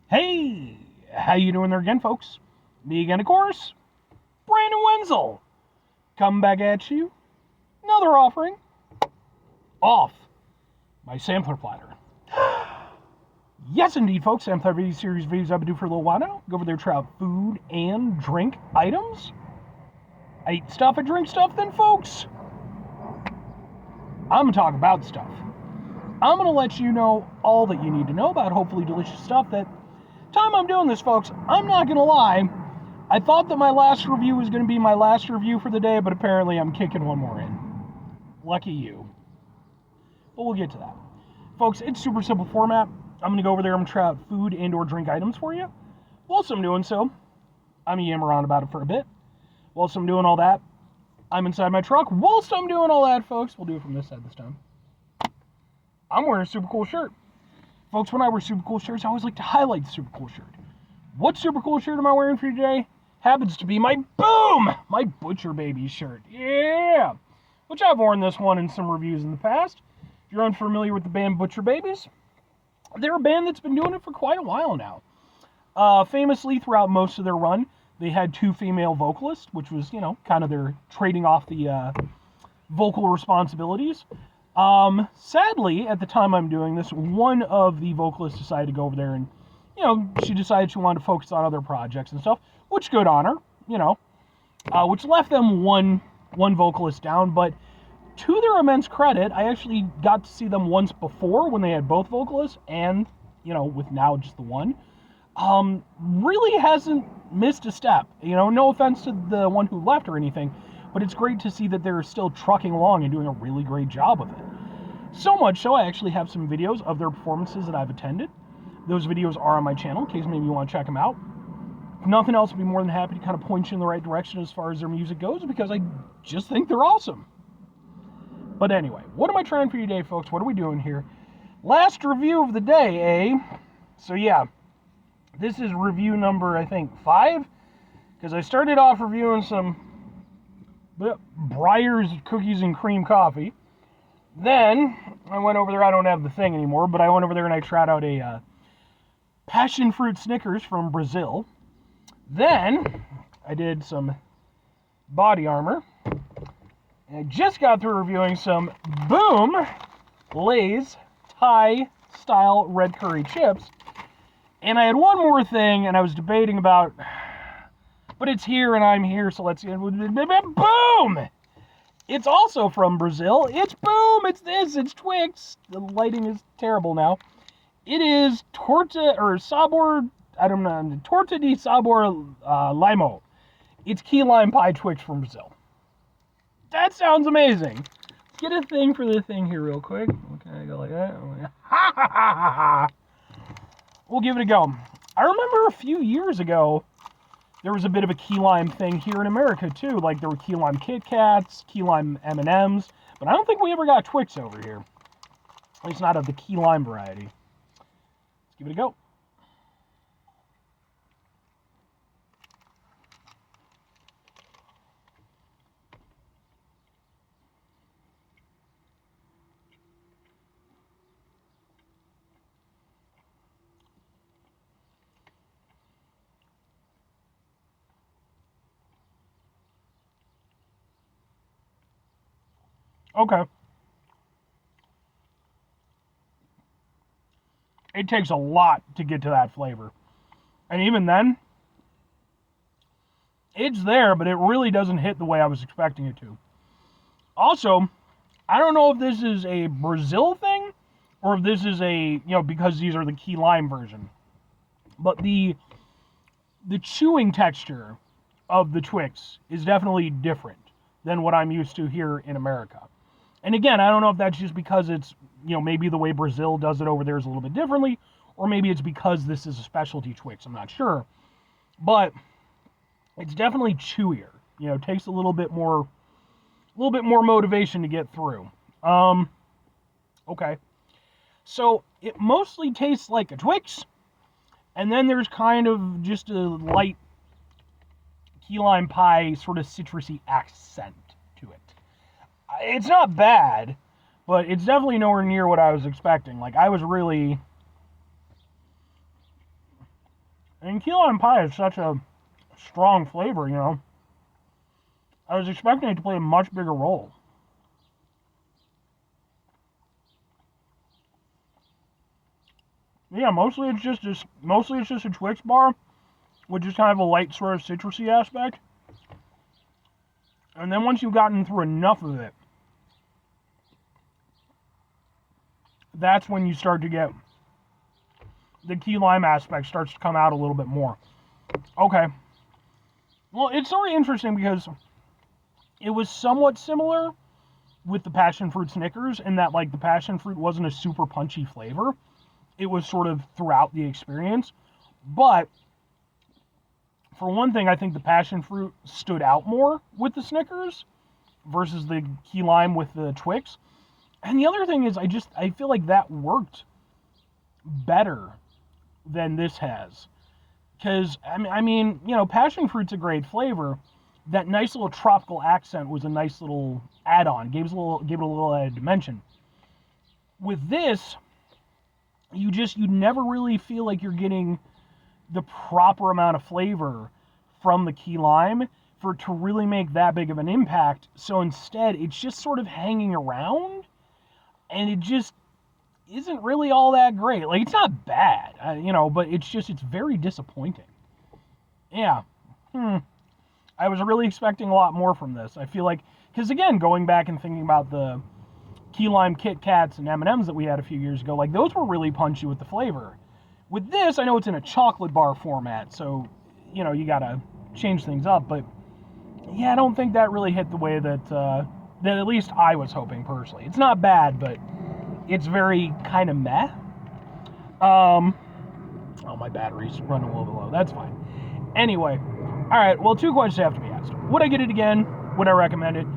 Hey, how you doing there again, folks? Me again, of course, Brandon Wenzel. Coming back at you, another offering off my sampler platter. Yes, indeed, folks, sampler video series videos I've been doing for a little while now. Go over there, try out food and drink items. I eat stuff, I drink stuff, then, folks, I'm gonna talk about stuff. I'm gonna let you know all that you need to know about hopefully delicious stuff. That time I'm doing this, folks, I'm not gonna lie. I thought that my last review was going to be my last review for the day, but apparently I'm kicking one more in. Lucky you. But we'll get to that. Folks, it's super simple format. I'm going to go over there, I'm going to try out food and or drink items for you. Whilst I'm doing so, I'm going to yammer on about it for a bit. Whilst I'm doing all that, I'm inside my truck. Whilst I'm doing all that, folks, we'll do it from this side this time. I'm wearing a super cool shirt. Folks, when I wear super cool shirts, I always like to highlight the super cool shirt. What super cool shirt am I wearing for you today? Happens to be my Butcher Baby shirt. Yeah! Which I've worn this one in some reviews in the past. If you're unfamiliar with the band Butcher Babies, they're a band that's been doing it for quite a while now. Famously, throughout most of their run, they had two female vocalists, which was, kind of their trading off the vocal responsibilities. Sadly, at the time I'm doing this, one of the vocalists decided to go over there and she decided she wanted to focus on other projects and stuff, which good on her, which left them one vocalist down. But to their immense credit, I actually got to see them once before when they had both vocalists and, with now just the one. Really hasn't missed a step. No offense to the one who left or anything, but it's great to see that they're still trucking along and doing a really great job with it. So much so, I actually have some videos of their performances that I've attended. Those videos are on my channel, in case maybe you want to check them out. If nothing else, I'd be more than happy to kind of point you in the right direction as far as their music goes, because I just think they're awesome. But anyway, what am I trying for you today, folks? What are we doing here? Last review of the day, eh? So yeah, this is review number, I think, 5, because I started off reviewing some Breyer's Cookies and Cream Coffee. Then, I went over there, I don't have the thing anymore, but I went over there and I tried out a passion fruit Snickers from Brazil. Then I did some body armor. And I just got through reviewing some Lay's Thai style red curry chips. And I had one more thing and I was debating about, but it's here and I'm here, so let's get boom! It's also from Brazil. It's it's Twix. The lighting is terrible now. It is Torta, or Sabor, I don't know, Torta de Sabor Limao. It's key lime pie Twix from Brazil. That sounds amazing. Let's get a thing for the thing here real quick. Okay, I go like that. Ha ha ha ha ha. We'll give it a go. I remember a few years ago, there was a bit of a key lime thing here in America too. Like there were key lime Kit Kats, key lime M&Ms, but I don't think we ever got Twix over here. At least not of the key lime variety. Give it a go. Okay. It takes a lot to get to that flavor. And even then, it's there, but it really doesn't hit the way I was expecting it to. Also, I don't know if this is a Brazil thing, or if this is a, because these are the key lime version. But the chewing texture of the Twix is definitely different than what I'm used to here in America. And again, I don't know if that's just because it's, maybe the way Brazil does it over there is a little bit differently, or maybe it's because this is a specialty Twix, I'm not sure. But it's definitely chewier. It takes a little bit more motivation to get through. Okay. So it mostly tastes like a Twix, and then there's kind of just a light key lime pie sort of citrusy accent to it. It's not bad, but it's definitely nowhere near what I was expecting. Like, I was really And key lime pie is such a strong flavor, you know. I was expecting it to play a much bigger role. Yeah, mostly it's just a Twix bar, with just kind of a light sort of citrusy aspect. And then once you've gotten through enough of it, that's when you start to get the key lime aspect starts to come out a little bit more. Okay. Well, it's sort of interesting because it was somewhat similar with the passion fruit Snickers in that, like, the passion fruit wasn't a super punchy flavor. It was sort of throughout the experience. But for one thing, I think the passion fruit stood out more with the Snickers versus the key lime with the Twix. And the other thing is, I feel like that worked better than this has. Because, I mean, you know, passion fruit's a great flavor. That nice little tropical accent was a nice little add-on. Gave it a little added dimension. With this, you never really feel like you're getting the proper amount of flavor from the key lime for it to really make that big of an impact. So instead, it's just sort of hanging around, and it just isn't really all that great. Like, it's not bad, you know, but it's very disappointing. Yeah. I was really expecting a lot more from this. I feel like, because again, going back and thinking about the key lime Kit Kats and M&Ms that we had a few years ago, like, those were really punchy with the flavor. With this, I know it's in a chocolate bar format, so, you know, you gotta change things up, but yeah, I don't think that really hit the way that at least I was hoping personally. It's not bad, but it's very kind of meh. Oh, my battery's running a little bit low. That's fine. Anyway, all right, well, 2 questions have to be asked. Would I get it again? Would I recommend it?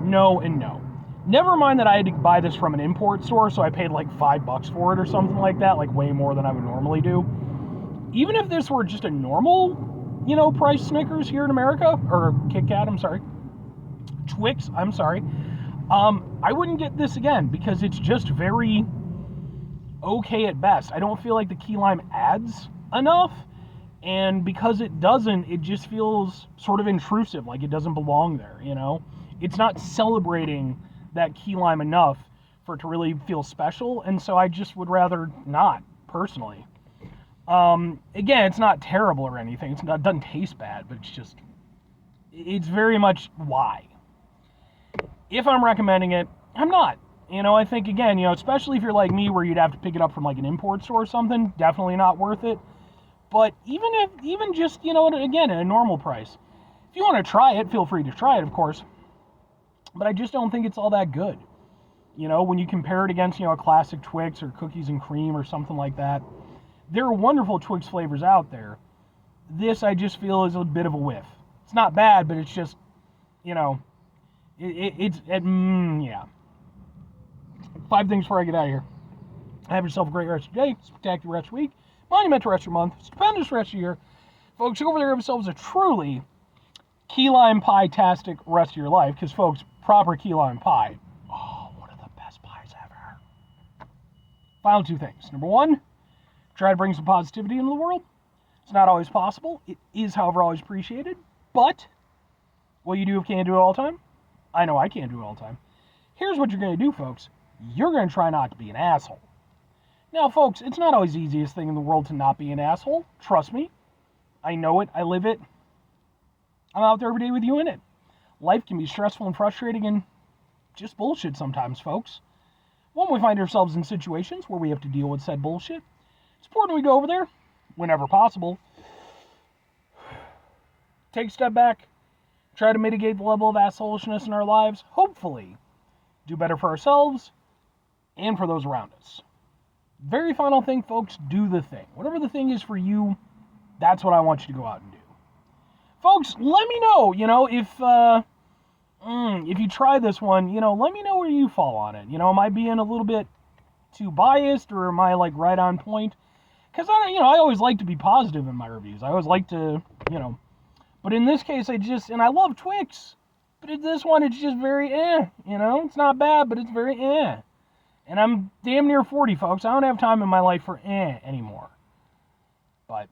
No and no. Never mind that I had to buy this from an import store, so I paid like $5 for it or something like that, like way more than I would normally do. Even if this were just a normal, you know, price Snickers here in America, or Kit Kat, I'm sorry, Twix, I'm sorry, I wouldn't get this again because it's just very okay at best. I don't feel like the key lime adds enough, and because it doesn't, it just feels sort of intrusive, like it doesn't belong there, you know? It's not celebrating that key lime enough for it to really feel special, and so I just would rather not, personally. Again, it's not terrible or anything. It doesn't taste bad, but it's very much why. If I'm recommending it, I'm not. You know, I think, again, you know, especially if you're like me where you'd have to pick it up from like an import store or something, definitely not worth it. But even just, you know, again, at a normal price, if you want to try it, feel free to try it, of course. But I just don't think it's all that good. You know, when you compare it against, you know, a classic Twix or cookies and cream or something like that, there are wonderful Twix flavors out there. This, I just feel, is a bit of a whiff. It's not bad, but it's just, you know, yeah. 5 things before I get out of here. Have yourself a great rest of your day, spectacular rest of your week, monumental rest of your month, stupendous rest of your year. Folks, go over there and have yourselves a truly key lime pie-tastic rest of your life, because, folks, proper key lime pie, oh, one of the best pies ever. Final 2 things. Number 1, try to bring some positivity into the world. It's not always possible. It is, however, always appreciated. But what you do can't do it all the time. I know I can't do it all the time. Here's what you're going to do, folks. You're going to try not to be an asshole. Now, folks, it's not always the easiest thing in the world to not be an asshole. Trust me. I know it. I live it. I'm out there every day with you in it. Life can be stressful and frustrating and just bullshit sometimes, folks. When we find ourselves in situations where we have to deal with said bullshit, it's important we go over there, whenever possible, take a step back, try to mitigate the level of assholishness in our lives, hopefully do better for ourselves and for those around us. Very final thing, folks, do the thing. Whatever the thing is for you, that's what I want you to go out and do. Folks, let me know, you know, if you try this one, you know, let me know where you fall on it. You know, am I being a little bit too biased, or am I, like, right on point? Because, I always like to be positive in my reviews. I always like to, you know, but in this case, and I love Twix, but in this one, it's just very you know? It's not bad, but it's very And I'm damn near 40, folks. I don't have time in my life for anymore. But